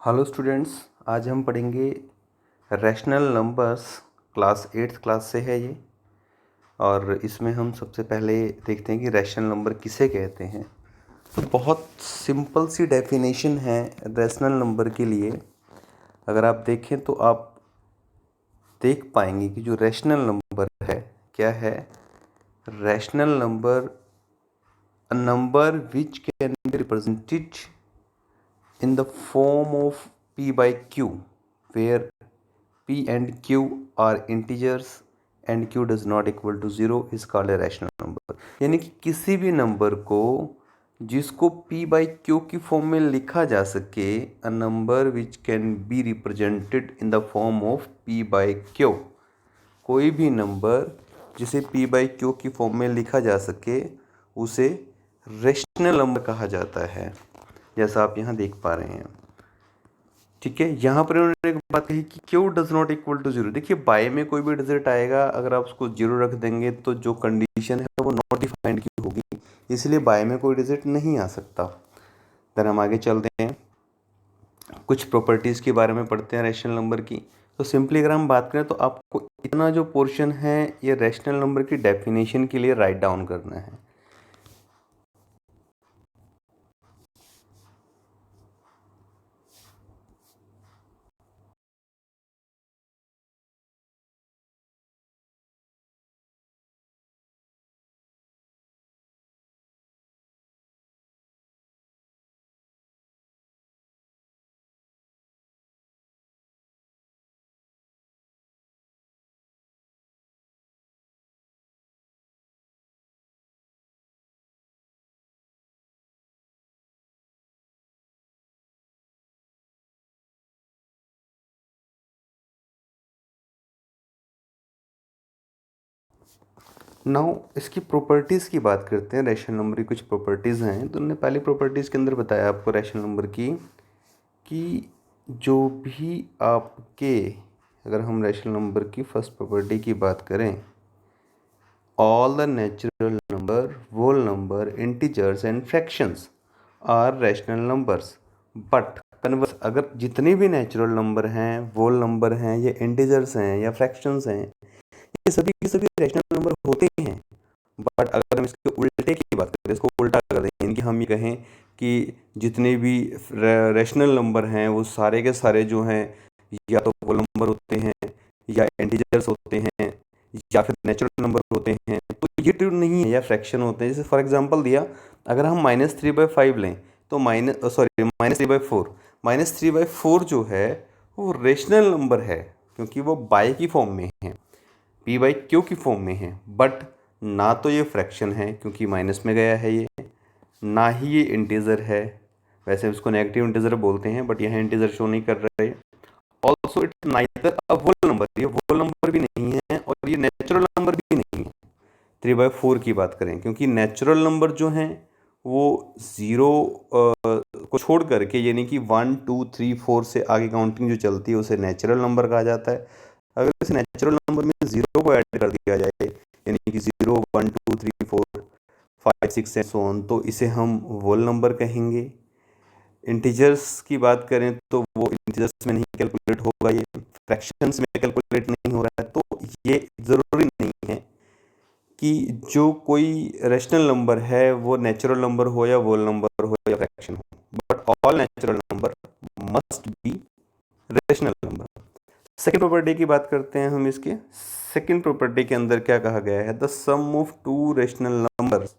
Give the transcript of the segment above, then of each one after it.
Hello students, आज हम पढ़ेंगे rational numbers. Class 8th class से है ये। और इसमें हम सबसे पहले देखते हैं कि रैशनल नंबर किसे कहते हैं। तो बहुत सिंपल सी डेफिनेशन है रैशनल नंबर के लिए। अगर आप देखें तो आप देख पाएंगे कि जो रैशनल नंबर है क्या है। Rational number a number which can be represented in the form of p by q, where p and q are integers and q does not equal to 0 is called a rational number। यानी कि किसी भी number को जिसको p by q की form में लिखा जा सके, a number which can be represented in the form of p by q। कोई भी नंबर जिसे p by q की फॉर्म में लिखा जा सके उसे रेशनल नंबर कहा जाता है, जैसा आप यहाँ देख पा रहे हैं। ठीक है, यहाँ पर उन्होंने एक बात कही कि Q does not equal to zero. देखिए, बाय में कोई भी डिजिट आएगा, अगर आप उसको जीरो रख देंगे तो जो कंडीशन है वो नॉट डिफाइंड की होगी, इसलिए बाय में कोई डिजिट नहीं आ सकता। देन हम आगे चलते हैं, कुछ प्रॉपर्टीज़ के बारे में पढ़ते हैं रैशनल नंबर की। तो सिंपली अगर हम बात करें तो आपको इतना जो पोर्शन है ये रैशनल नंबर की डेफिनेशन के लिए राइट डाउन करना है। नाउ इसकी प्रॉपर्टीज़ की बात करते हैं। रैशनल नंबर की कुछ प्रॉपर्टीज़ हैं। तो उन्होंने पहली प्रॉपर्टीज़ के अंदर बताया आपको रैशनल नंबर की कि जो भी आपके, अगर हम रैशनल नंबर की फर्स्ट प्रॉपर्टी की बात करें, all the natural number, whole number, integers and fractions are rational numbers. But converse, अगर जितने भी नेचुरल नंबर हैं, होल नंबर हैं, या इंटीजर्स हैं, या फ्रैक्शंस हैं, ये सभी के सभी रैशनल नंबर होते हैं। बट अगर हम इसके उल्टे की बात करें, इसको उल्टा कर दें, यानी कि हम ये कहें कि जितने भी रैशनल नंबर हैं वो सारे के सारे जो हैं या तो होल नंबर होते हैं, या इंटीजर्स होते हैं, या फिर नेचुरल नंबर होते हैं, तो ये ट्रू नहीं है, या फ्रैक्शन होते हैं। जैसे फॉर एग्जांपल दिया, अगर हम -3/5 लें तो -3/4 जो है वो रेशनल नंबर है, क्योंकि वो बाय की फॉर्म में है, पी बाई क्यू की फॉर्म में है। बट ना तो ये फ्रैक्शन है क्योंकि माइनस में गया है ये, ना ही ये इंटीजर है। वैसे उसको नेगेटिव इंटीजर बोलते हैं, बट यहाँ इंटीजर शो नहीं कर रहे। Also it neither a whole number, ये होल नंबर भी नहीं है और ये नेचुरल नंबर भी नहीं है। 3/4 की बात करें, क्योंकि नेचुरल नंबर जो हैं वो ज़ीरो को छोड़ करके, यानी कि 1 2 3 4 से आगे काउंटिंग जो चलती है उसे नेचुरल नंबर कहा जाता है। अगर इस नेचुरल नंबर में ज़ीरो को ऐड कर दिया जाए, यानी कि 0 1 2 3 4 5 6 एंड सो ऑन, तो इसे हम होल नंबर कहेंगे। इंटीजर्स की बात करें तो वो इंटीजर्स में नहीं कैलकुलेट होगा, ये फ्रैक्शंस में कैलकुलेट नहीं हो रहा है। तो ये ज़रूरी नहीं है कि जो कोई रैशनल नंबर है वो नेचुरल नंबर हो, या होल नंबर हो, या फ्रैक्शन हो, but all natural number must be rational number. Second property की बात करते हैं हम इसके। सेकेंड प्रॉपर्टी के अंदर क्या कहा गया है, the sum of two rational numbers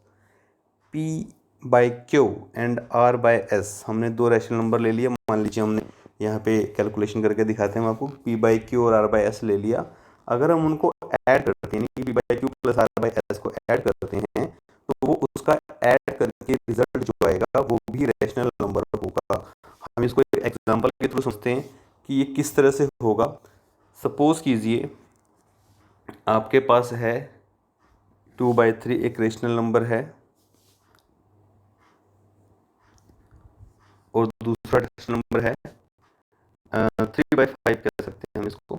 p by Q and r by s। हमने दो रैशनल नंबर ले लिया, मान लीजिए हमने यहाँ पे कैलकुलेशन करके दिखाते हैं हम आपको, p बाई क्यू और r बाई s ले लिया। अगर हम उनको ऐड करते हैं, p by Q plus r by s को ऐड करते हैं, तो वो उसका ऐड करके रिजल्ट जो आएगा वो भी रैशनल नंबर होगा। हम इसको एक एग्जांपल के थ्रू समझते हैं कि ये किस तरह से होगा। सपोज कीजिए आपके पास है 2/3 एक रेशनल नंबर है, और दूसरा रेशनल नंबर है 3/5 कह सकते हैं हम इसको।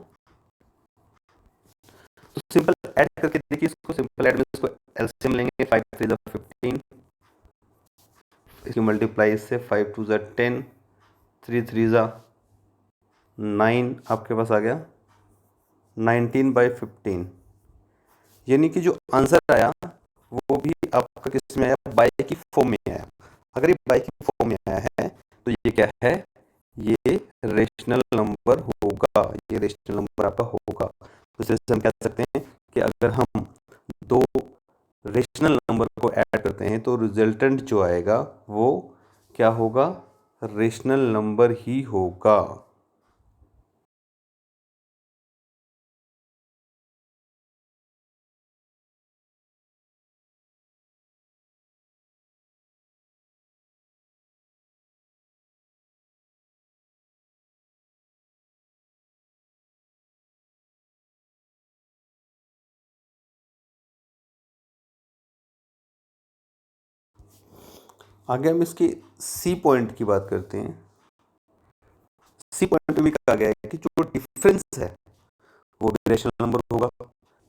तो सिंपल ऐड करके देखिए इसको, सिंपल ऐड में इसको एलसीएम लेंगे, 5 3 जा 15, इसकी मल्टीप्लाई इससे 5 2 जा 10, 3 3 जा 9 आपके पास आ गया 19/15, यानी कि जो आंसर आया वो भी आपका किस में आया, बाई की फॉर्म में आया। अगर ये बाई की फॉर्म में आया है तो ये क्या है, ये रेशनल नंबर होगा, ये रेशनल नंबर आपका होगा। तो इससे हम कह सकते हैं कि अगर हम दो रेशनल नंबर को ऐड करते हैं तो रिजल्टेंट जो आएगा वो क्या होगा, रेशनल नंबर ही होगा। आगे हम इसके सी पॉइंट की बात करते हैं। सी पॉइंट में भी कहा गया है कि जो डिफरेंस है वो भी रेशनल नंबर होगा।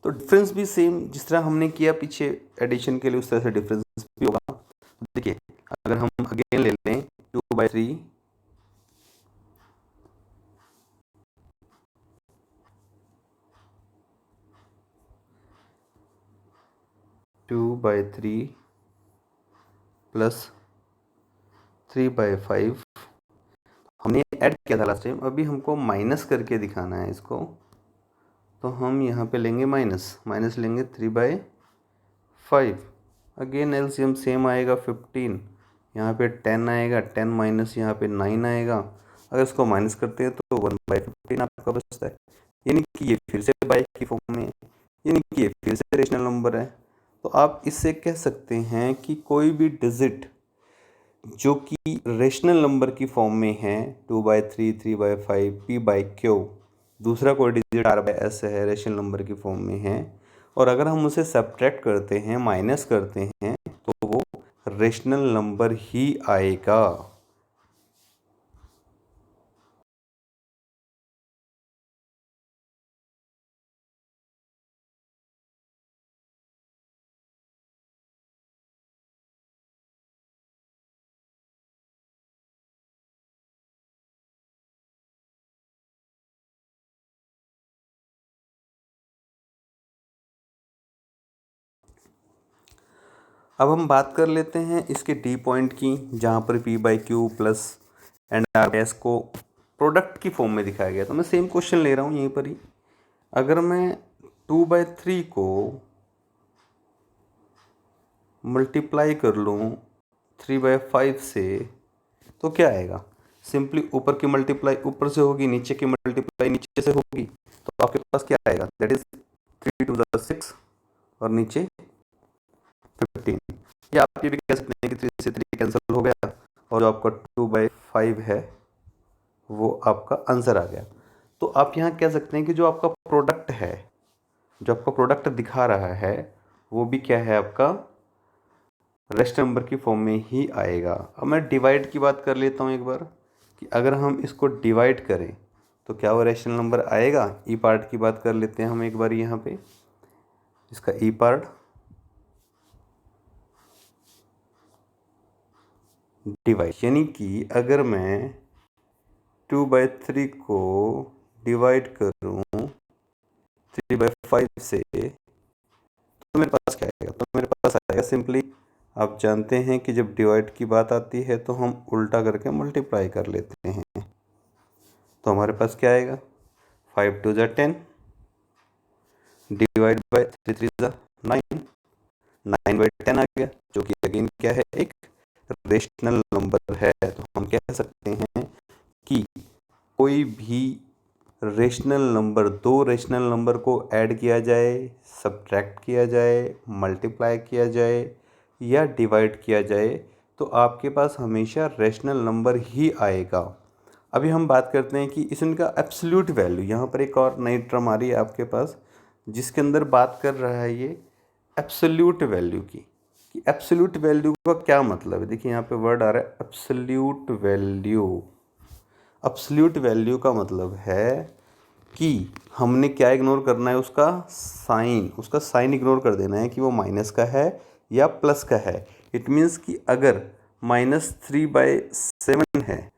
तो डिफरेंस भी सेम जिस तरह हमने किया पीछे एडिशन के लिए उस तरह से डिफरेंस भी होगा। देखिए अगर हम अगेन ले लें 2/3 2/3 प्लस 3/5, हमने ऐड किया था लास्ट टाइम, अभी हमको माइनस करके दिखाना है इसको। तो हम यहाँ पे लेंगे माइनस लेंगे 3/5। अगेन एलसीएम सेम आएगा 15, यहाँ पे 10 आएगा, 10 माइनस यहाँ पे 9 आएगा। अगर इसको माइनस करते हैं तो 1/15 आपका बचता है, यानी कि ये फिर से बाई की फॉर्म में है, यानी कि ये फिर से रेशनल नंबर है। तो आप इससे कह सकते हैं कि कोई भी डिजिट जो कि रेशनल नंबर की फॉर्म में है 2/3, 3/5, p/q, दूसरा कोई डिजिट r/s है रेशनल नंबर की फॉर्म में है, और अगर हम उसे सब्ट्रैक्ट करते हैं, माइनस करते हैं, तो वो रेशनल नंबर ही आएगा। अब हम बात कर लेते हैं इसके डी पॉइंट की, जहाँ पर p/q प्लस एंड r/s को प्रोडक्ट की फॉर्म में दिखाया गया। तो मैं सेम क्वेश्चन ले रहा हूँ यहीं पर ही। अगर मैं 2/3 को मल्टीप्लाई कर लूँ 3/5 से तो क्या आएगा, सिंपली ऊपर की मल्टीप्लाई ऊपर से होगी, नीचे की मल्टीप्लाई नीचे से होगी। तो आपके पास क्या आएगा, दैट इज 3 × 6 और नीचे 15। या आप ये भी कह सकते हैं कि 3 से 3 कैंसिल हो गया और जो आपका 2/5 है वो आपका आंसर आ गया। तो आप यहाँ कह सकते हैं कि जो आपका प्रोडक्ट है, जो आपका प्रोडक्ट दिखा रहा है, वो भी क्या है, आपका रेशनल नंबर की फॉर्म में ही आएगा। अब मैं डिवाइड की बात कर लेता हूँ एक बार, कि अगर हम इसको डिवाइड करें तो क्या वो रेशनल नंबर आएगा। ई पार्ट की बात कर लेते हैं हम एक बार यहाँ पे, इसका ई पार्ट डिवाइड, यानी कि अगर मैं 2/3 को डिवाइड करूँ 3/5 से तो मेरे पास क्या आएगा, तो मेरे पास आएगा सिंपली, आप जानते हैं कि जब डिवाइड की बात आती है तो हम उल्टा करके मल्टीप्लाई कर लेते हैं। तो हमारे पास क्या आएगा, 5×2 = 10 डिवाइड बाय 3×3 = 9, 9/10 आ गया, जो कि अगेन क्या है, एक रेशनल नंबर है। तो हम कह सकते हैं कि कोई भी रेशनल नंबर, दो रेशनल नंबर को ऐड किया जाए, सब्ट्रैक्ट किया जाए, मल्टीप्लाई किया जाए या डिवाइड किया जाए, तो आपके पास हमेशा रेशनल नंबर ही आएगा। अभी हम बात करते हैं कि इसका एब्सोल्यूट वैल्यू, यहाँ पर एक और नई टर्म आ रही है आपके पास, जिसके अंदर बात कर रहा है ये एब्सोल्यूट वैल्यू की, कि एब्सोल्यूट वैल्यू का क्या मतलब है। देखिए यहाँ पे वर्ड आ रहा है एब्सोल्यूट वैल्यू। एब्सोल्यूट वैल्यू का मतलब है कि हमने क्या इग्नोर करना है, उसका साइन इग्नोर कर देना है कि वो माइनस का है या प्लस का है। इट मीन्स कि अगर -3/7 है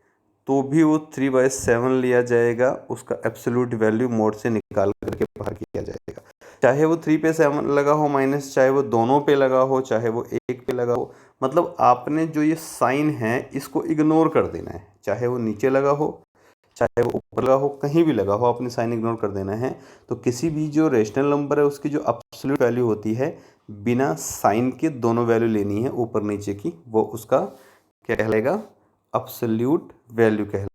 तो भी वो 3/7 लिया जाएगा, उसका एब्सोल्यूट वैल्यू मोड से निकाल करके बाहर किया जाएगा। चाहे वो 3/7 लगा हो माइनस, चाहे वो दोनों पे लगा हो, चाहे वो एक पे लगा हो, मतलब आपने जो ये साइन है इसको इग्नोर कर देना है। चाहे वो नीचे लगा हो, चाहे वो ऊपर लगा हो, कहीं भी लगा हो, आपने साइन इग्नोर कर देना है। तो किसी भी जो रेशनल नंबर है उसकी जो एब्सोल्यूट वैल्यू होती है, बिना साइन के दोनों वैल्यू लेनी है ऊपर नीचे की, वो उसका क्या कहलाएगा, एब्सोल्यूट वैल्यू कहलाएगा।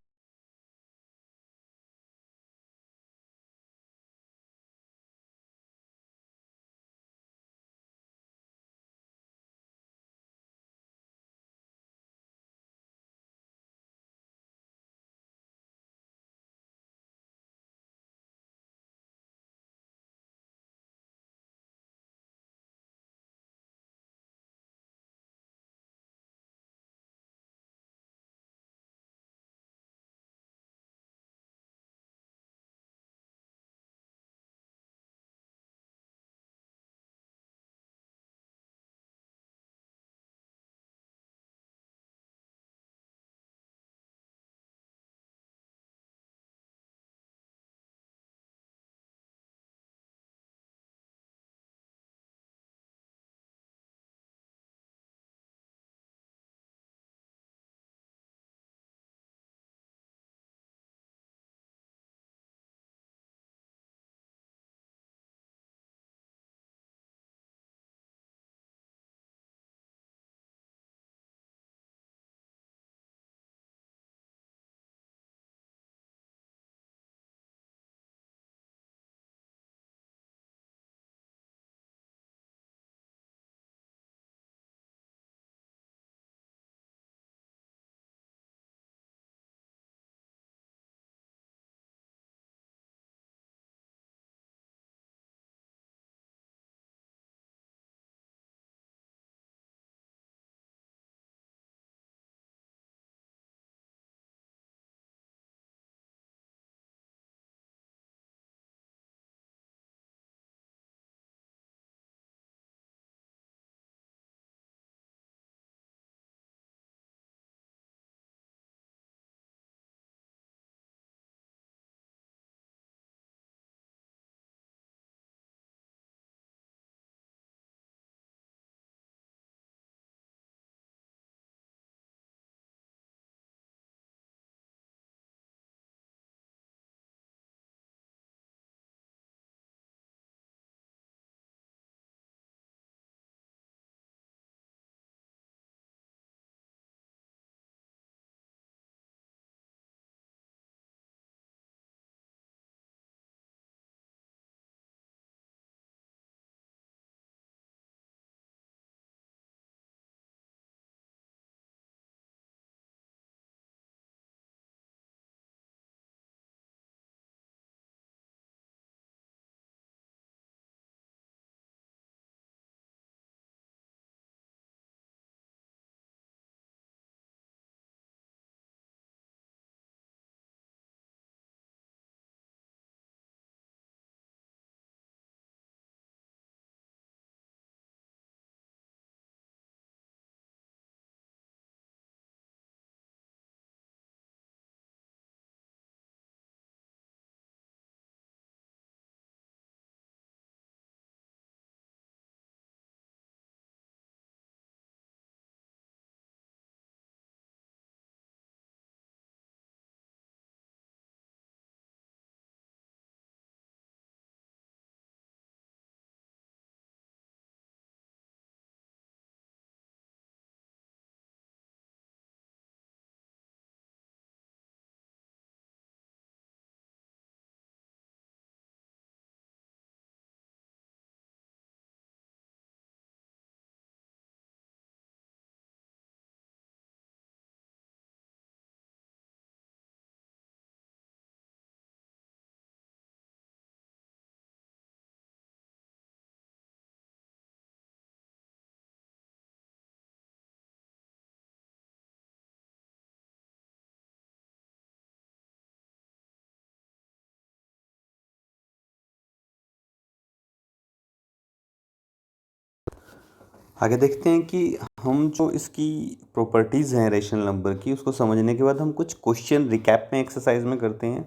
आगे देखते हैं कि हम जो इसकी प्रॉपर्टीज़ हैं रेशनल नंबर की, उसको समझने के बाद हम कुछ क्वेश्चन रिकैप में एक्सरसाइज में करते हैं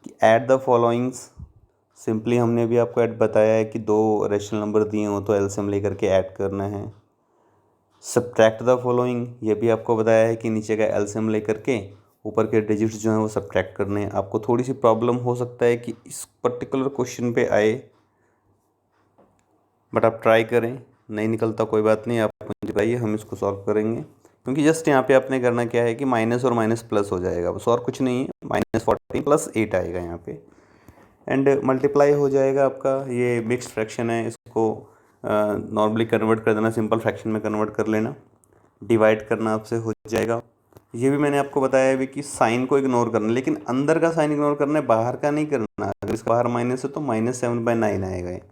कि ऐड द फॉलोइंग्स। सिंपली हमने भी आपको ऐड बताया है कि दो रेशनल नंबर दिए हों तो एलसीएम लेकर के ऐड करना है। सब्ट्रैक्ट द फॉलोइंग, ये भी आपको बताया है कि नीचे का एलसीएम लेकर के ऊपर के डिजिट्स जो हैं वो सब्ट्रैक्ट करने हैं। आपको थोड़ी सी प्रॉब्लम हो सकता है कि इस पर्टिकुलर क्वेश्चन पे आए, बट आप ट्राई करें। नहीं निकलता कोई बात नहीं, आप मुझे बताइए, हम इसको सॉल्व करेंगे। क्योंकि जस्ट यहाँ पे आपने करना क्या है कि माइनस और माइनस प्लस हो जाएगा, बस और कुछ नहीं है। -14 + 8 आएगा यहाँ पे, एंड मल्टीप्लाई हो जाएगा आपका। ये मिक्स्ड फ्रैक्शन है, इसको नॉर्मली कन्वर्ट कर देना, सिंपल फ्रैक्शन में कन्वर्ट कर लेना, डिवाइड करना आपसे हो जाएगा। ये भी मैंने आपको बताया है कि साइन को इग्नोर करना, लेकिन अंदर का साइन इग्नोर करना है, बाहर का नहीं करना। अगर इसका बाहर माइनस है तो -7/9 आएगा ये,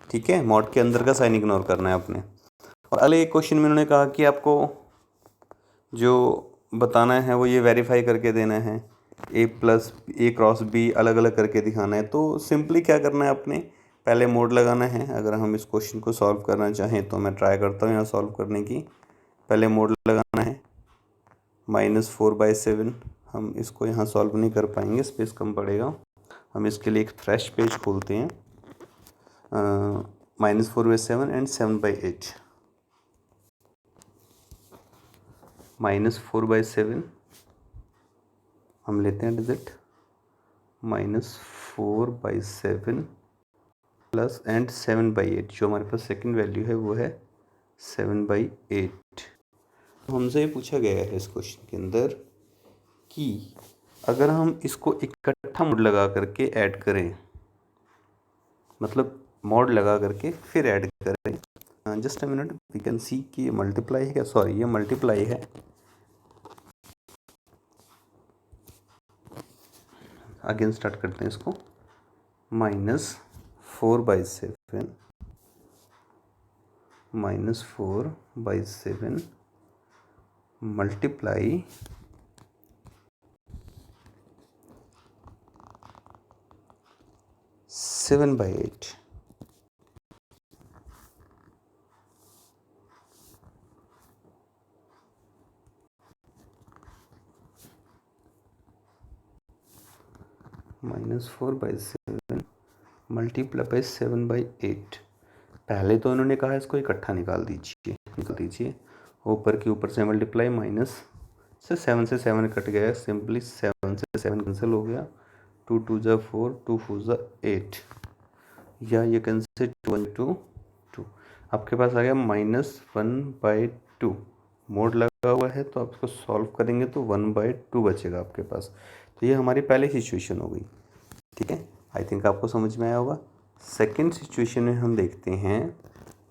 ठीक है। मॉड के अंदर का साइन इग्नोर करना है आपने। और अगले एक क्वेश्चन में उन्होंने कहा कि आपको जो बताना है वो ये वेरीफाई करके देना है, A+A×B अलग अलग करके दिखाना है। तो सिंपली क्या करना है, आपने पहले मोड लगाना है। अगर हम इस क्वेश्चन को सॉल्व करना चाहें तो मैं ट्राई करता हूँ यहाँ सॉल्व करने की। पहले मोड लगाना है -4/7। हम इसको यहाँ सॉल्व नहीं कर पाएंगे, स्पेस कम पड़ेगा। हम इसके लिए एक फ्रेश पेज खोलते हैं। -4/7 एंड 7/8। -4/7 हम लेते हैं डिजिट, -4/7 प्लस एंड 7/8। जो हमारे पास सेकंड वैल्यू है वो है 7/8। हमसे ये पूछा गया है इस क्वेश्चन के अंदर कि अगर हम इसको इकट्ठा मोड लगा करके ऐड करें, मतलब मोड लगा करके फिर ऐड करें। Just a minute, we can see कि ये मल्टीप्लाई है क्या, सॉरी ये मल्टीप्लाई है। अगेन स्टार्ट करते हैं इसको। -4/7 -4/7 मल्टीप्लाई 7/8। -4/7 मल्टीप्लाई 7/8। पहले तो उन्होंने कहा इसको इकट्ठा निकाल दीजिए। ऊपर के ऊपर से मल्टीप्लाई, माइनस से 7 से 7 कट गया, सिंपली 7 से 7 कैंसिल हो गया। 2 2 ज़ा 4, 2 4 ज़ा 8, या ये कैंसिल 2 2 2। आपके पास आ गया -1/2। मोड लगा हुआ है तो आप इसको सॉल्व करेंगे तो 1/2 बचेगा आपके पास। तो ये हमारी पहली सिचुएशन हो गई, ठीक है। आई थिंक आपको समझ में आया होगा। सेकेंड सिचुएशन में हम देखते हैं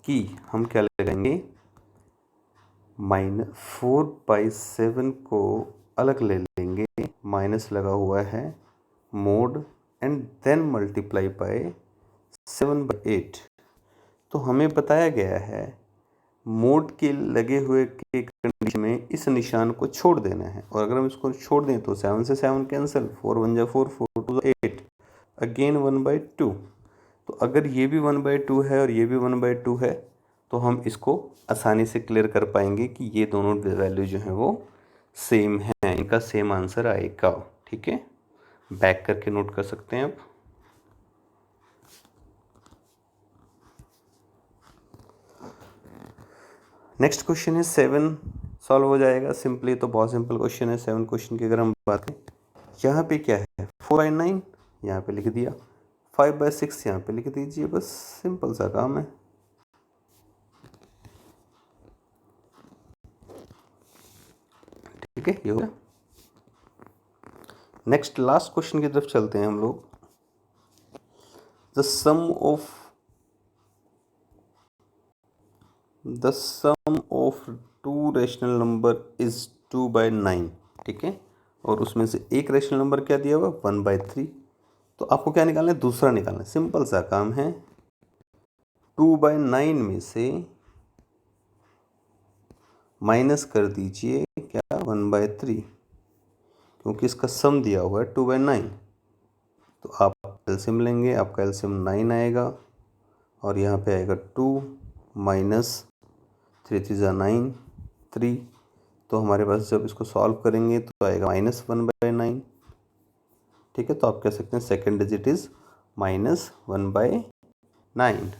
कि हम क्या लगाएंगे, -4/7 को अलग ले लेंगे, माइनस लगा हुआ है, mode and then multiply by 7/8। तो हमें बताया गया है मोड के लगे हुए के कंडीशन में इस निशान को छोड़ देना है। और अगर हम इसको छोड़ दें तो 7 से 7 कैंसिल, 4 1 ज़ा 4, 4 2 ज़ा 8, अगेन 1/2। तो अगर ये भी 1/2 है और ये भी 1/2 है तो हम इसको आसानी से क्लियर कर पाएंगे कि ये दोनों वैल्यू जो हैं वो सेम हैं, इनका सेम आंसर आएगा, ठीक है। बैक करके नोट कर सकते हैं आप। नेक्स्ट क्वेश्चन है 7, सॉल्व हो जाएगा सिंपली। तो बहुत सिंपल क्वेश्चन है 7 क्वेश्चन की। अगर हम बात करें, यहाँ पे क्या है, 4/9 यहाँ पे लिख दिया, 5/6 यहाँ पे लिख दीजिए, बस सिंपल सा काम है। ठीक है, ये हो गया। नेक्स्ट लास्ट क्वेश्चन की तरफ चलते हैं हम लोग। The sum of 2 rational number is 2/9, ठीक है। और उसमें से एक रेशनल नंबर क्या दिया हुआ, 1/3। तो आपको क्या निकालना है, दूसरा निकालना है। सिंपल सा काम है, 2/9 में से माइनस कर दीजिए क्या, 1/3, क्योंकि इसका सम दिया हुआ है 2/9। तो आप एलसीएम लेंगे, आपका एलसीएम 9 आएगा, और यहाँ पे आएगा 2 - 3 3 9, 3। तो हमारे पास जब इसको सॉल्व करेंगे तो आएगा -1/9। ठीक है, तो आप कह सकते हैं सेकेंड डिजिट इज़ -1/9।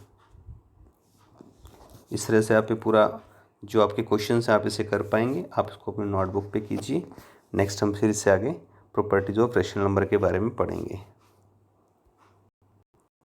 इस तरह से आप ये पूरा जो आपके क्वेश्चन हैं आप इसे कर पाएंगे। आप इसको अपने नोटबुक पे कीजिए। नेक्स्ट हम फिर इससे आगे प्रॉपर्टीज ऑफ रेशनल नंबर के बारे में पढ़ेंगे।